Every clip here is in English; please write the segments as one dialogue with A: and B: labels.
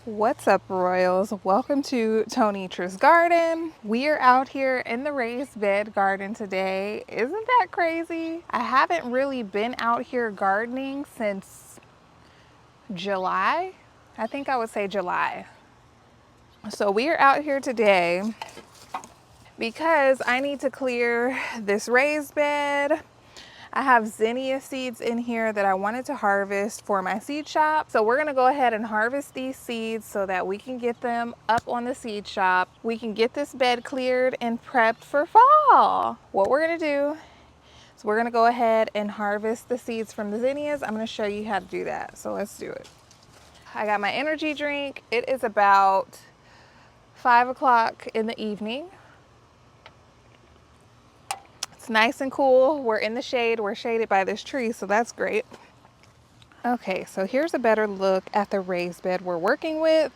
A: What's up, Royals? Welcome to Tonitra's Garden. We are out here in the raised bed garden today. Isn't that crazy? I haven't really been out here gardening since July. I think I would say July. So we are out here today because I need to clear this raised bed. I have zinnia seeds in here that I wanted to harvest for my seed shop. So we're gonna go ahead and harvest these seeds so that we can get them up on the seed shop. We can get this bed cleared and prepped for fall. What we're gonna do is we're gonna go ahead and harvest the seeds from the zinnias. I'm gonna show you how to do that. So let's do it. I got my energy drink. It is about 5 o'clock in the evening. It's nice and cool. We're in the shade. We're shaded by this tree, so that's great. Okay, so here's a better look at the raised bed we're working with.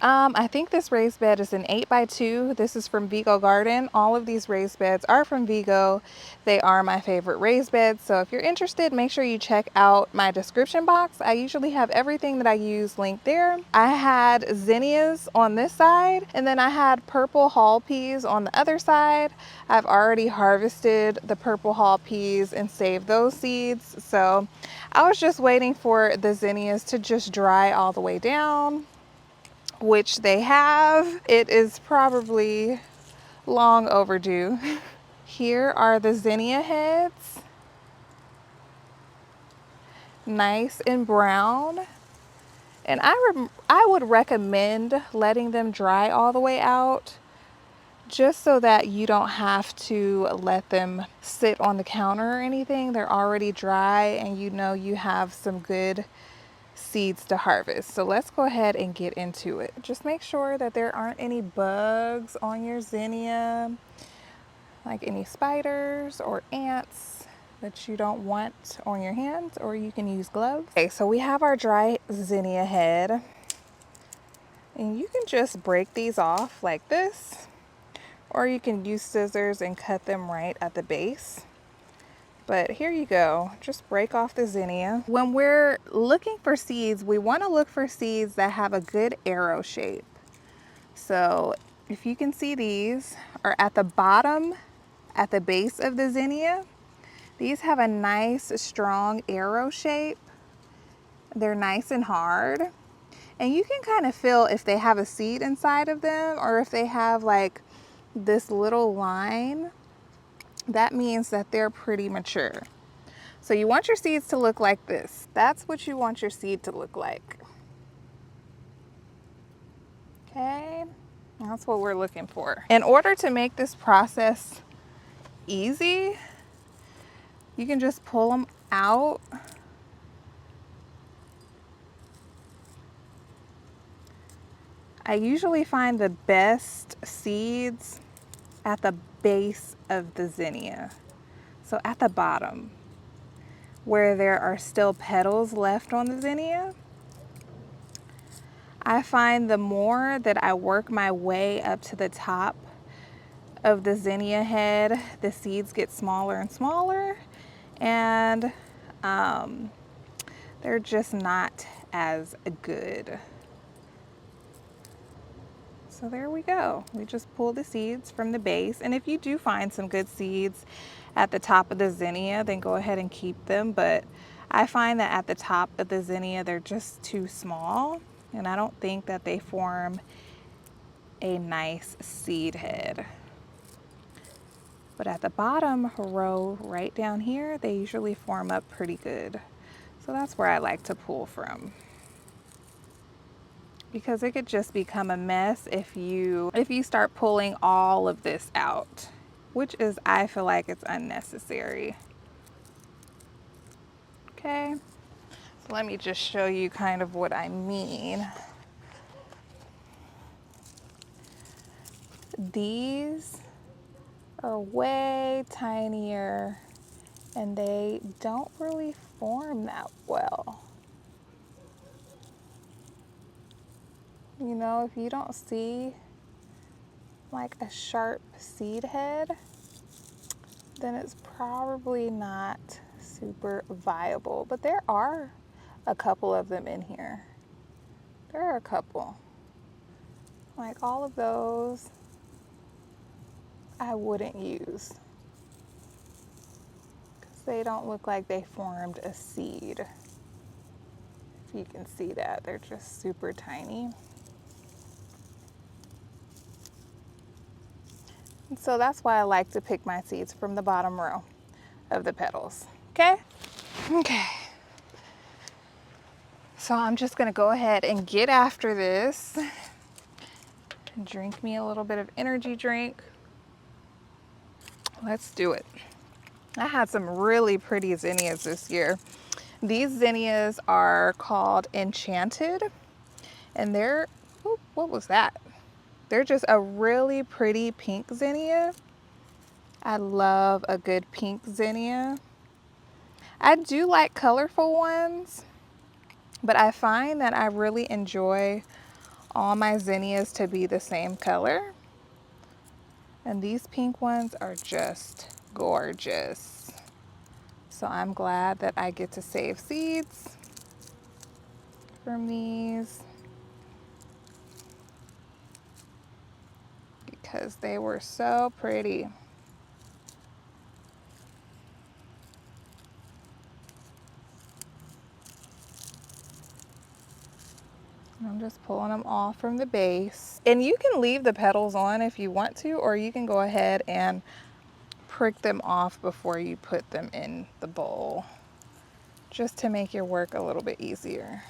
A: I think this raised bed is an 8x2. This is from Vego Garden. All of these raised beds are from Vego. They are my favorite raised beds. So if you're interested, make sure you check out my description box. I usually have everything that I use linked there. I had zinnias on this side, and then I had purple hall peas on the other side. I've already harvested the purple hall peas and saved those seeds. So I was just waiting for the zinnias to just dry all the way down, which they have. It is probably long overdue. Here are the zinnia heads, nice and brown. And I would recommend letting them dry all the way out, just so that you don't have to let them sit on the counter or anything. They're already dry and you know you have some good seeds to harvest. So let's go ahead and get into it. Just make sure that there aren't any bugs on your zinnia, like any spiders or ants that you don't want on your hands, or you can use gloves. Okay, so we have our dry zinnia head, and you can just break these off like this, or you can use scissors and cut them right at the base. But here you go, just break off the zinnia. When we're looking for seeds, we want to look for seeds that have a good arrow shape. So if you can see, these are at the bottom, at the base of the zinnia. These have a nice strong arrow shape. They're nice and hard. And you can kind of feel if they have a seed inside of them, or if they have like this little line. That means that they're pretty mature. So you want your seeds to look like this. That's what you want your seed to look like. Okay, that's what we're looking for. In order to make this process easy, you can just pull them out. I usually find the best seeds at the base of the zinnia. So at the bottom, where there are still petals left on the zinnia. I find the more that I work my way up to the top of the zinnia head, the seeds get smaller and smaller, and they're just not as good. So there we go. We just pull the seeds from the base. And if you do find some good seeds at the top of the zinnia, then go ahead and keep them. But I find that at the top of the zinnia, they're just too small. And I don't think that they form a nice seed head. But at the bottom row right down here, they usually form up pretty good. So that's where I like to pull from, because it could just become a mess if you start pulling all of this out, which is, I feel like it's unnecessary. Okay, so let me just show you kind of what I mean. These are way tinier and they don't really form that well. You know, if you don't see like a sharp seed head, then it's probably not super viable. But there are a couple of them in here There are a couple. Like all of those I wouldn't use because they don't look like they formed a seed. If you can see that, they're just super tiny. And so that's why I like to pick my seeds from the bottom row of the petals. Okay? Okay. So I'm just gonna go ahead and get after this and drink me a little bit of energy drink. Let's do it. I had some really pretty zinnias this year. These zinnias are called Enchanted, and they're, oh, what was that? They're just a really pretty pink zinnia. I love a good pink zinnia. I do like colorful ones, but I find that I really enjoy all my zinnias to be the same color. And these pink ones are just gorgeous. So I'm glad that I get to save seeds from these because they were so pretty. I'm just pulling them off from the base. And you can leave the petals on if you want to, or you can go ahead and prick them off before you put them in the bowl, just to make your work a little bit easier.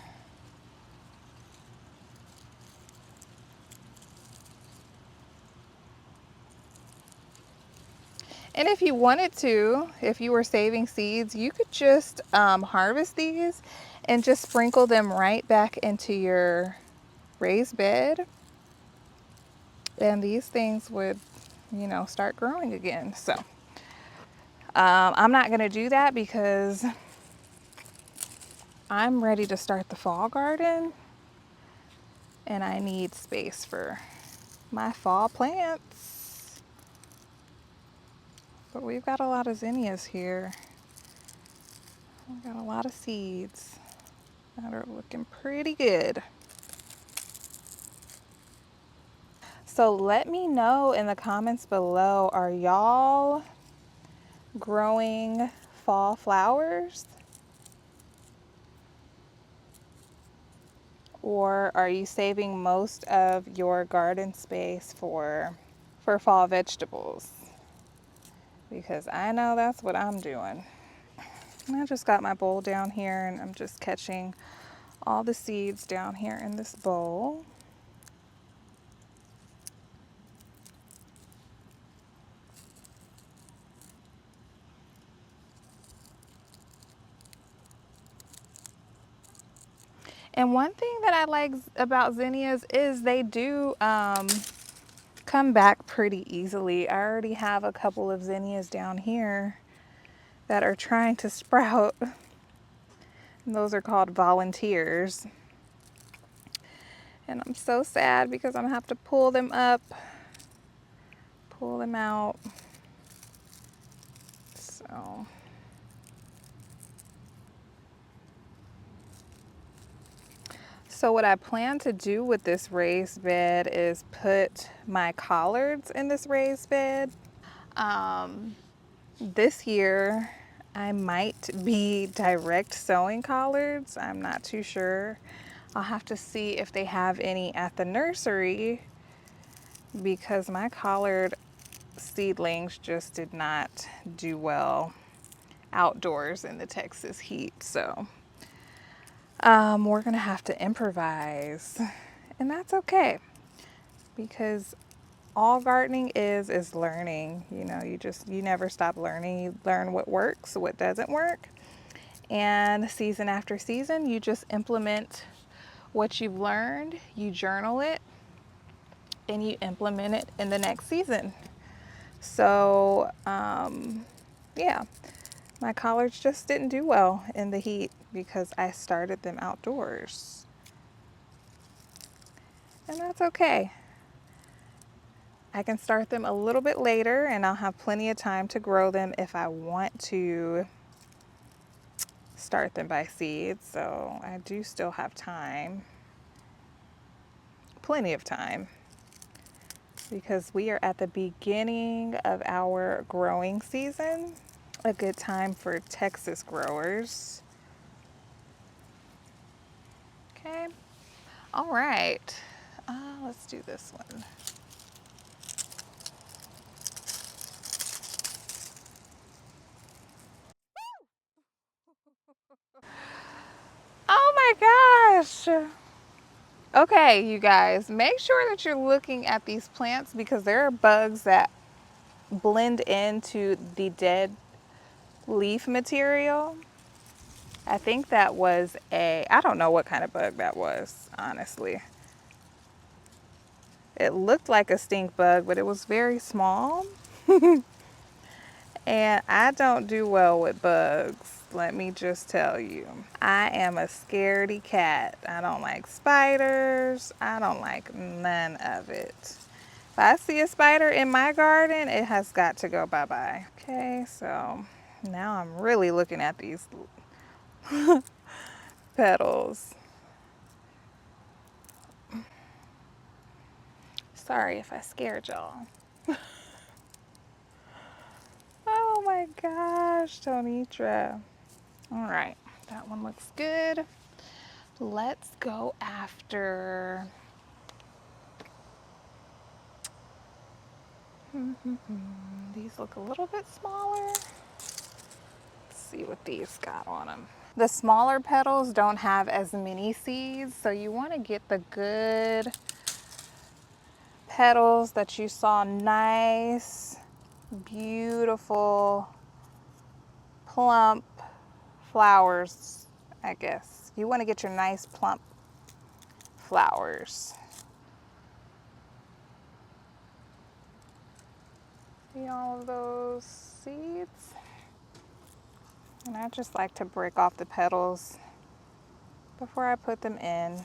A: And if you wanted to, if you were saving seeds, you could just harvest these and just sprinkle them right back into your raised bed. And these things would, you know, start growing again. So I'm not gonna do that because I'm ready to start the fall garden and I need space for my fall plants. But we've got a lot of zinnias here. We've got a lot of seeds that are looking pretty good. So let me know in the comments below, are y'all growing fall flowers? Or are you saving most of your garden space for fall vegetables? Because I know that's what I'm doing. And I just got my bowl down here and I'm just catching all the seeds down here in this bowl. And one thing that I like about zinnias is they do come back pretty easily. I already have a couple of zinnias down here that are trying to sprout. And those are called volunteers. And I'm so sad because I'm gonna have to pull them up, pull them out. So what I plan to do with this raised bed is put my collards in this raised bed. This year I might be direct sowing collards. I'm not too sure. I'll have to see if they have any at the nursery because my collard seedlings just did not do well outdoors in the Texas heat. So we're gonna have to improvise, and that's okay because all gardening is learning. You know, you never stop learning. You learn what works, what doesn't work, and season after season you just implement what you've learned, you journal it, and you implement it in the next season. So yeah, my collards just didn't do well in the heat because I started them outdoors, and that's okay. I can start them a little bit later and I'll have plenty of time to grow them if I want to start them by seed. So I do still have time. plenty of time because we are at the beginning of our growing season. A good time for Texas growers. Okay. All right. Let's do this one. Oh my gosh. Okay, you guys, make sure that you're looking at these plants because there are bugs that blend into the dead leaf material. I think that was I don't know what kind of bug that was, honestly. It looked like a stink bug, but it was very small. And I don't do well with bugs, let me just tell you. I am a scaredy cat. I don't like spiders. I don't like none of it. If I see a spider in my garden, it has got to go bye-bye. Okay, so now I'm really looking at these petals. Sorry if I scared y'all. Oh my gosh, Tonitra. All right, that one looks good. Let's go after these look a little bit smaller. Let's see what these got on them. The smaller petals don't have as many seeds, so you want to get the good petals that you saw nice, beautiful, plump flowers, I guess. You want to get your nice plump flowers. See all of those seeds? And I just like to break off the petals before I put them in,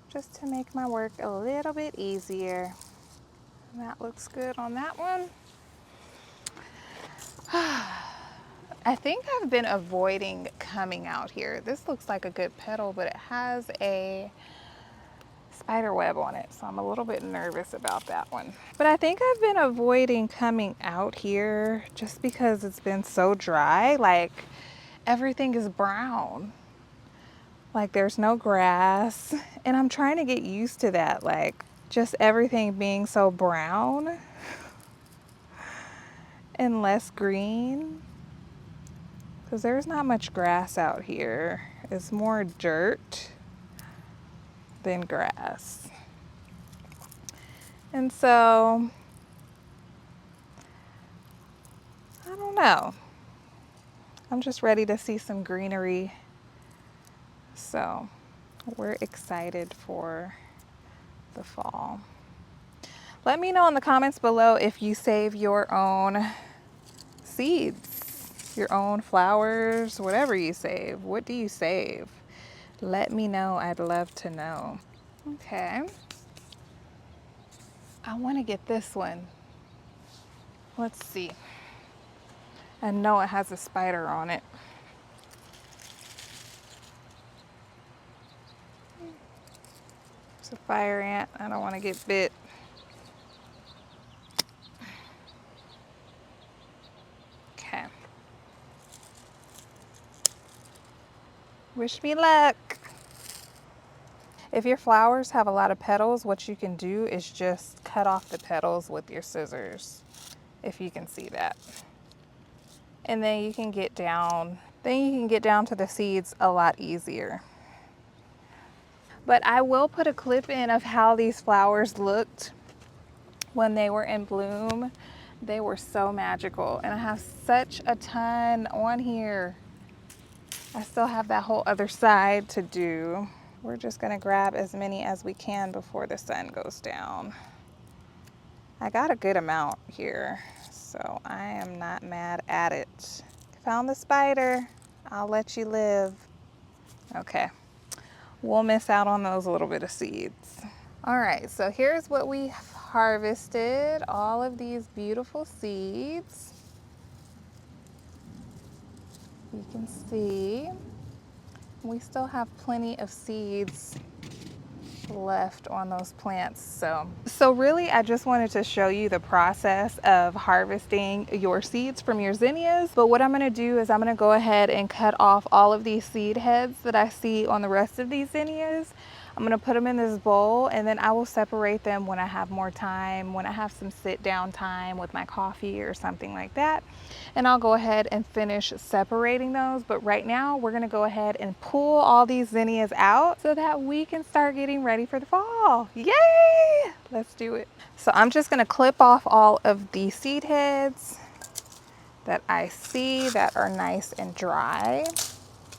A: just to make my work a little bit easier. And that looks good on that one. I think I've been avoiding coming out here. This looks like a good petal, but it has a spider web on it, so I'm a little bit nervous about that one. But I think I've been avoiding coming out here just because it's been so dry. Like, everything is brown. Like, there's no grass, and I'm trying to get used to that, like just everything being so brown and less green, because there's not much grass out here. It's more dirt than grass. And so I don't know, I'm just ready to see some greenery, so we're excited for the fall. Let me know in the comments below if you save your own seeds, your own flowers, whatever you save. What do you save? Let me know. I'd love to know. Okay. I want to get this one. Let's see. I know it has a spider on it. It's a fire ant. I don't want to get bit. Okay. Wish me luck. If your flowers have a lot of petals, what you can do is just cut off the petals with your scissors, if you can see that. And then you can get down, to the seeds a lot easier. But I will put a clip in of how these flowers looked when they were in bloom. They were so magical, and I have such a ton on here. I still have that whole other side to do. We're just gonna grab as many as we can before the sun goes down. I got a good amount here, so I am not mad at it. Found the spider. I'll let you live. Okay, we'll miss out on those little bit of seeds. All right, so here's what we harvested. All of these beautiful seeds. You can see we still have plenty of seeds left on those plants. So really I just wanted to show you the process of harvesting your seeds from your zinnias. But what I'm going to do is I'm going to go ahead and cut off all of these seed heads that I see on the rest of these zinnias. I'm going to put them in this bowl, and then I will separate them when I have more time, when I have some sit down time with my coffee or something like that. And I'll go ahead and finish separating those. But right now we're going to go ahead and pull all these zinnias out so that we can start getting ready for the fall. Yay! Let's do it. So I'm just going to clip off all of the seed heads that I see that are nice and dry.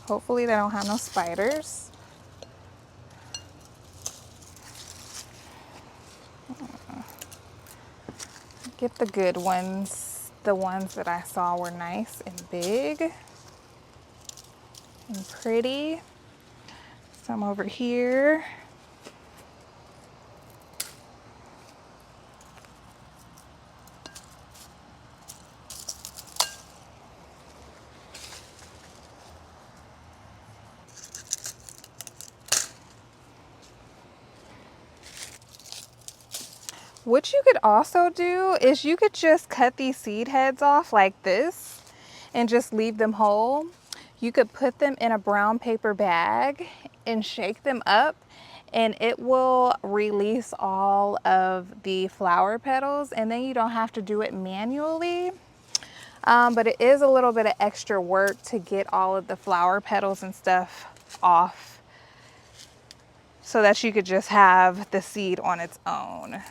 A: Hopefully they don't have no spiders. Get the good ones. The ones that I saw were nice and big and pretty. Some over here. What you could also do is you could just cut these seed heads off like this and just leave them whole. You could put them in a brown paper bag and shake them up, and it will release all of the flower petals, and then you don't have to do it manually. But it is a little bit of extra work to get all of the flower petals and stuff off so that you could just have the seed on its own.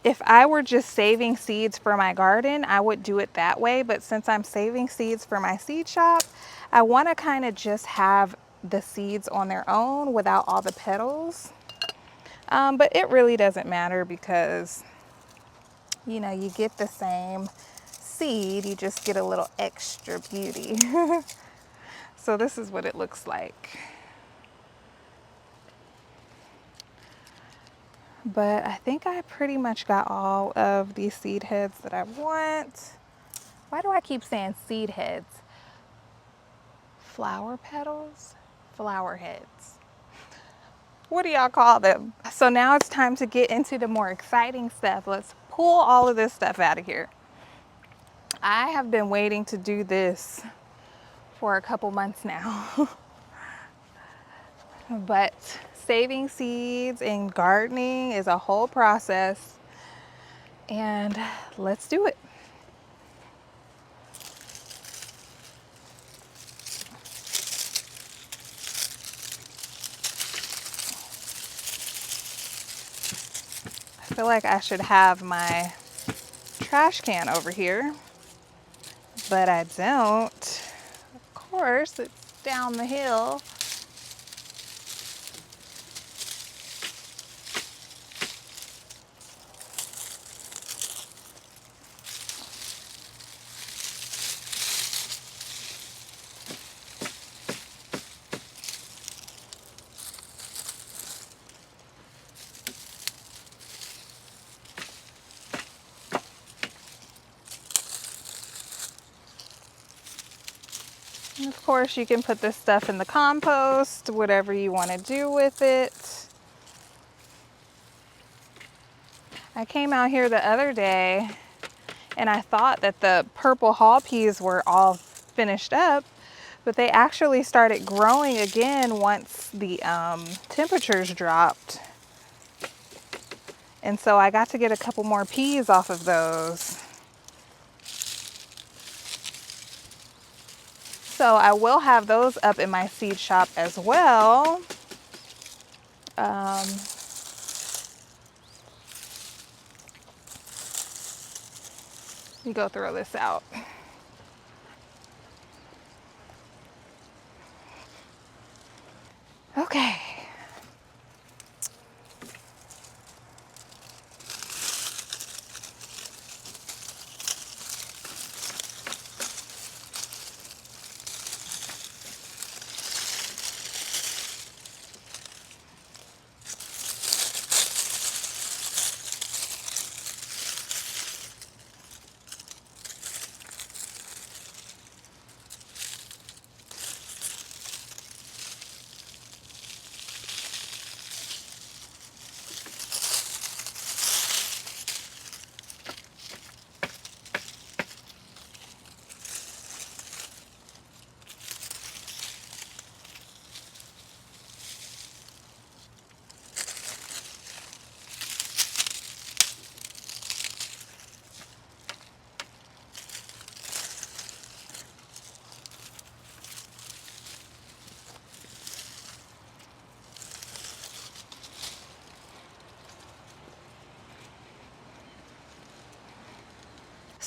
A: If I were just saving seeds for my garden, I would do it that way. But since I'm saving seeds for my seed shop, I want to kind of just have the seeds on their own without all the petals. But it really doesn't matter because, you know, you get the same seed, you just get a little extra beauty. So this is what it looks like. But I think I pretty much got all of these seed heads that I want. Why do I keep saying seed heads? Flower petals? Flower heads. What do y'all call them? So now it's time to get into the more exciting stuff. Let's pull all of this stuff out of here. I have been waiting to do this for a couple months now. But saving seeds and gardening is a whole process, and let's do it. I feel like I should have my trash can over here, but I don't. Of course, it's down the hill. And of course, you can put this stuff in the compost, whatever you want to do with it. I came out here the other day and I thought that the purple hall peas were all finished up, but they actually started growing again once the temperatures dropped. And so I got to get a couple more peas off of those. So I will have those up in my seed shop as well. You go throw this out. Okay.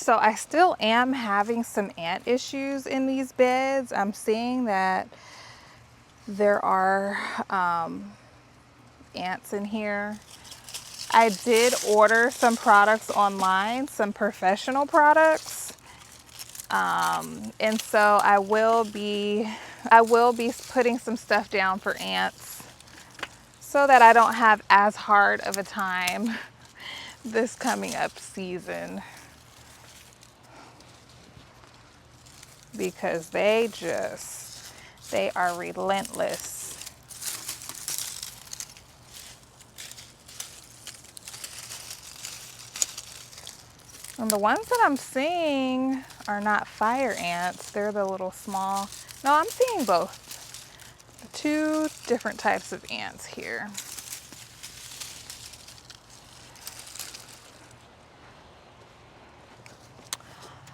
A: So I still am having some ant issues in these beds. I'm seeing that there are ants in here. I did order some products online, some professional products. And so I will be putting some stuff down for ants so that I don't have as hard of a time this coming up season, because they are relentless. And the ones that I'm seeing are not fire ants. They're the little small. No, I'm seeing both. Two different types of ants here.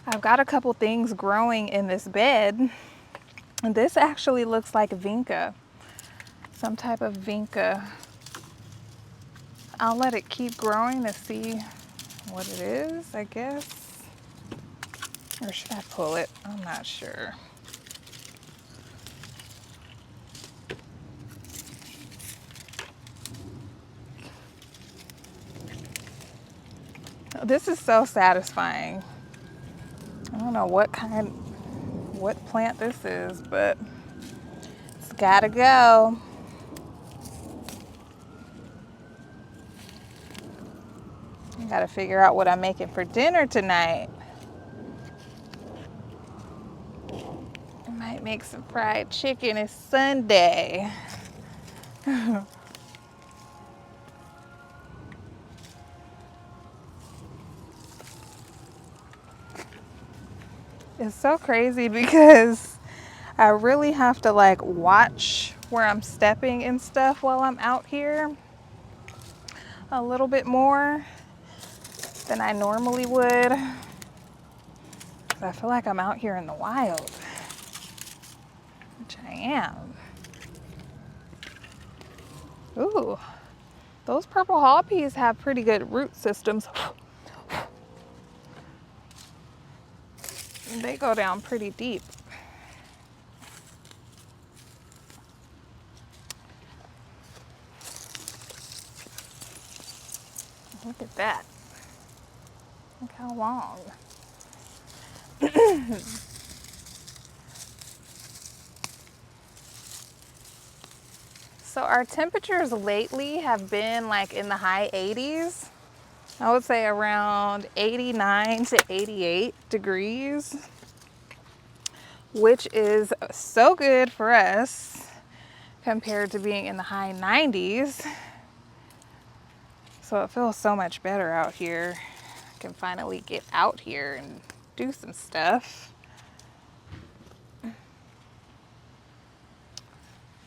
A: I've got a couple things growing in this bed. And this actually looks like vinca. Some type of vinca. I'll let it keep growing to see what it is, I guess. Or should I pull it? I'm not sure. This is so satisfying. I don't know what plant this is, but it's gotta go. I gotta figure out what I'm making for dinner tonight. I might make some fried chicken. It's Sunday. It's so crazy because I really have to like watch where I'm stepping and stuff while I'm out here a little bit more than I normally would. I feel like I'm out here in the wild, which I am. Ooh, those purple haw peas have pretty good root systems. They go down pretty deep. Look at that. Look how long. So our temperatures lately have been like in the high 80s. I would say around 89 to 88 degrees, which is so good for us compared to being in the high 90s. So it feels so much better out here. I can finally get out here and do some stuff.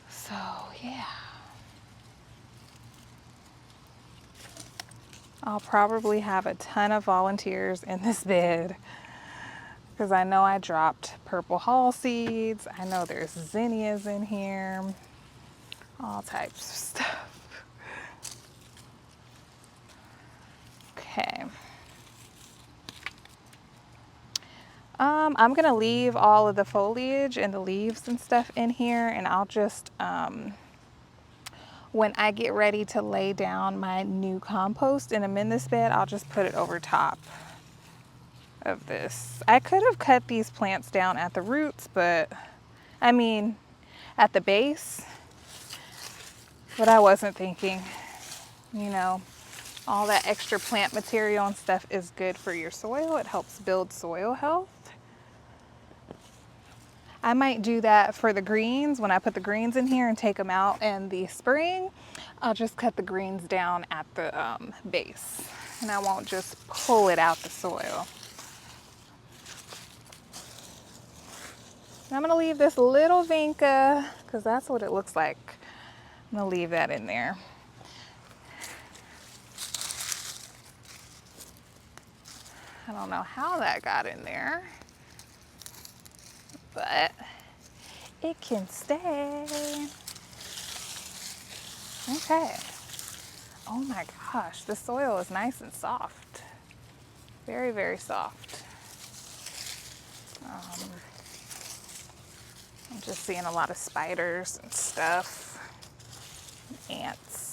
A: So yeah. I'll probably have a ton of volunteers in this bed because I know I dropped purple haw seeds. I know there's zinnias in here, all types of stuff. Okay. I'm gonna leave all of the foliage and the leaves and stuff in here, and I'll just, when I get ready to lay down my new compost and amend this bed, I'll just put it over top of this. I could have cut these plants down at the roots, but I mean at the base, but I wasn't thinking, you know, all that extra plant material and stuff is good for your soil. It helps build soil health. I might do that for the greens. When I put the greens in here and take them out in the spring, I'll just cut the greens down at the base, and I won't just pull it out the soil. I'm gonna leave this little vinca because that's what it looks like. I'm gonna leave that in there. I don't know how that got in there, but it can stay. Okay. Oh my gosh, the soil is nice and soft. Very, very soft. I'm just seeing a lot of spiders and stuff, ants.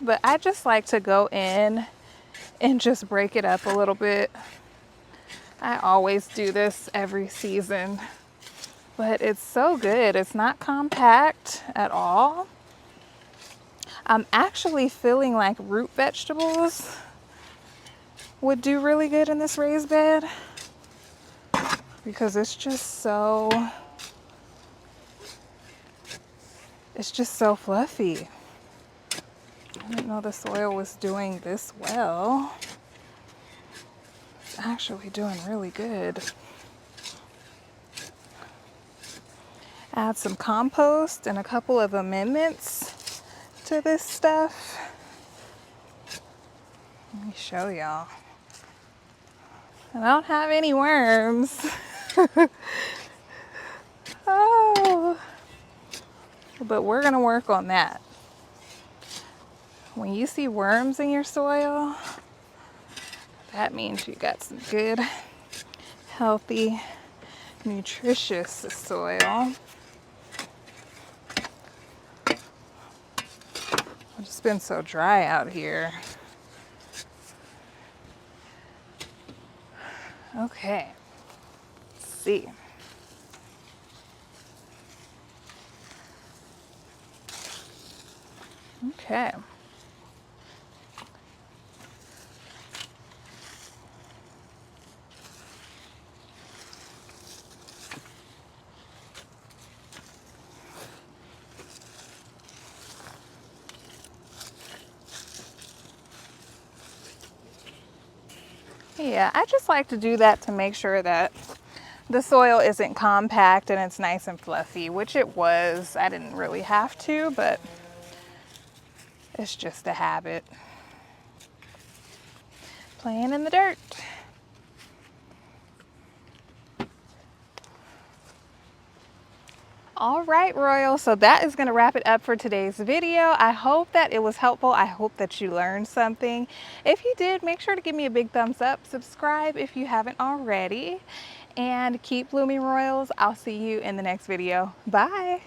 A: But I just like to go in and just break it up a little bit. I always do this every season, but it's so good. It's not compact at all. I'm actually feeling like root vegetables would do really good in this raised bed because it's just so fluffy. I didn't know the soil was doing this well. It's actually doing really good. Add some compost and a couple of amendments to this stuff. Let me show y'all. I don't have any worms. Oh, but we're gonna work on that. When you see worms in your soil, that means you got some good, healthy, nutritious soil. It's just been so dry out here. Okay, let's see. Okay. Yeah, I just like to do that to make sure that the soil isn't compact and it's nice and fluffy, which it was. I didn't really have to, but it's just a habit. Playing in the dirt. All right, Royal, so that is going to wrap it up for today's video. I hope that it was helpful. I hope that you learned something. If you did, make sure to give me a big thumbs up. Subscribe if you haven't already. And keep blooming, Royals. I'll see you in the next video. Bye.